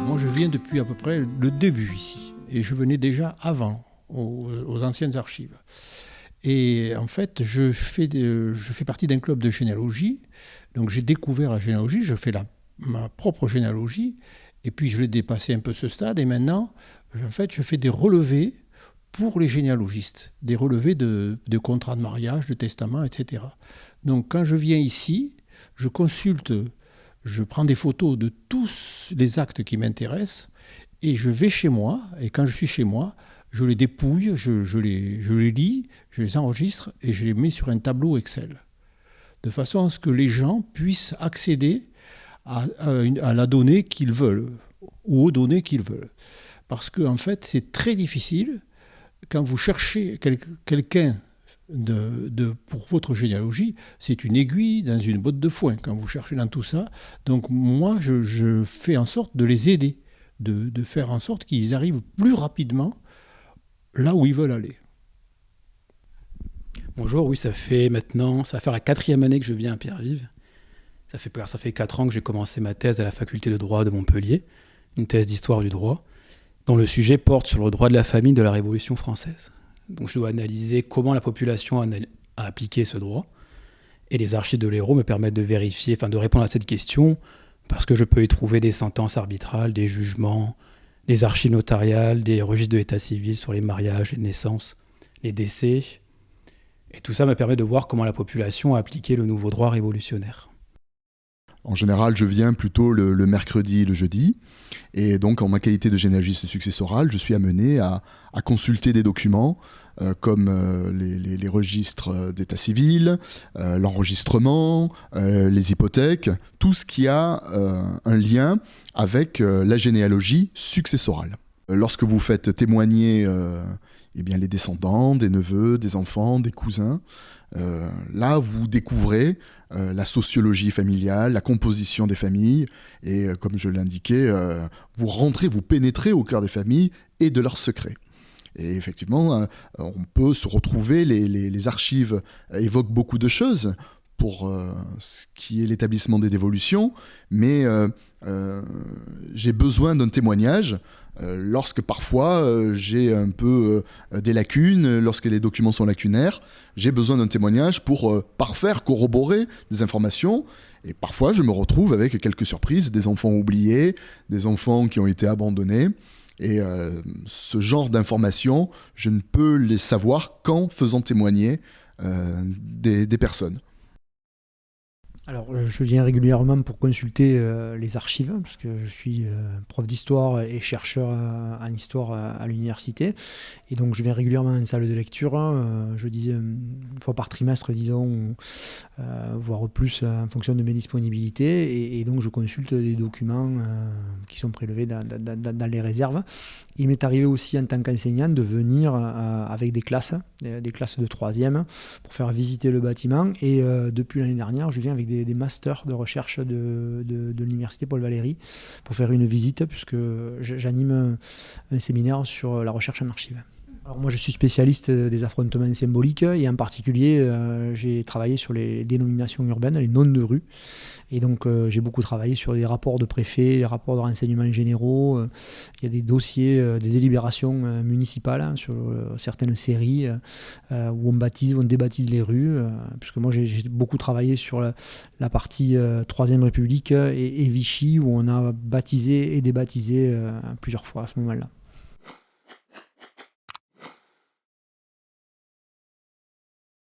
Moi, je viens depuis à peu près le début ici. Et je venais déjà avant, aux anciennes archives. Et en fait, je fais partie d'un club de généalogie. Donc j'ai découvert la généalogie, je fais ma propre généalogie. Et puis je l'ai dépassé un peu ce stade. Et maintenant, en fait, je fais des relevés pour les généalogistes. Des relevés de contrats de mariage, de testament, etc. Donc quand je viens ici, je consulte, je prends des photos de tous les actes qui m'intéressent. Et je vais chez moi, et quand je suis chez moi, je les dépouille, je les lis, je les enregistre et je les mets sur un tableau Excel. De façon à ce que les gens puissent accéder à la donnée qu'ils veulent, ou aux données qu'ils veulent. Parce qu'en fait, c'est très difficile, quand vous cherchez quelqu'un pour votre généalogie, c'est une aiguille dans une botte de foin, quand vous cherchez dans tout ça. Donc moi, je fais en sorte de les aider. De faire en sorte qu'ils arrivent plus rapidement là où ils veulent aller. Bonjour, oui, ça va faire la 4e année que je viens à Pierre-Vive. Ça fait 4 ans que j'ai commencé ma thèse à la faculté de droit de Montpellier, une thèse d'histoire du droit, dont le sujet porte sur le droit de la famille de la Révolution française. Donc je dois analyser comment la population a appliqué ce droit, et les archives de l'Hérault me permettent de répondre à cette question, parce que je peux y trouver des sentences arbitrales, des jugements, des archives notariales, des registres de l'état civil sur les mariages, les naissances, les décès. Et tout ça me permet de voir comment la population a appliqué le nouveau droit révolutionnaire. En général, je viens plutôt le mercredi et le jeudi. Et donc, en ma qualité de généalogiste successoral, je suis amené à consulter des documents comme les registres d'état civil, l'enregistrement, les hypothèques, tout ce qui a un lien avec la généalogie successorale. Lorsque vous faites témoigner les descendants, des neveux, des enfants, des cousins, là, vous découvrez la sociologie familiale, la composition des familles, et comme je l'indiquais, vous pénétrez au cœur des familles et de leurs secrets. Et effectivement, on peut se retrouver, les archives évoquent beaucoup de choses pour ce qui est l'établissement des dévolutions, mais j'ai besoin d'un témoignage lorsque parfois j'ai un peu des lacunes, lorsque les documents sont lacunaires, j'ai besoin d'un témoignage pour parfaire, corroborer des informations. Et parfois, je me retrouve avec quelques surprises, des enfants oubliés, des enfants qui ont été abandonnés. Et ce genre d'informations, je ne peux les savoir qu'en faisant témoigner des personnes. Alors, je viens régulièrement pour consulter les archives, parce que je suis prof d'histoire et chercheur en histoire à l'université. Et donc, je viens régulièrement en salle de lecture, je disais une fois par trimestre, disons, voire plus en fonction de mes disponibilités. Et donc, je consulte des documents qui sont prélevés dans les réserves. Il m'est arrivé aussi en tant qu'enseignant de venir avec des classes de 3e pour faire visiter le bâtiment. Et depuis l'année dernière, je viens avec des masters de recherche de l'université Paul Valéry pour faire une visite, puisque j'anime un séminaire sur la recherche en archives. Alors moi, je suis spécialiste des affrontements symboliques et en particulier, j'ai travaillé sur les dénominations urbaines, les noms de rues. Et donc, j'ai beaucoup travaillé sur les rapports de préfets, les rapports de renseignements généraux. Il y a des dossiers, des délibérations municipales sur certaines séries où on débaptise les rues. Puisque moi, j'ai beaucoup travaillé sur la partie Troisième République et Vichy, où on a baptisé et débaptisé plusieurs fois à ce moment-là.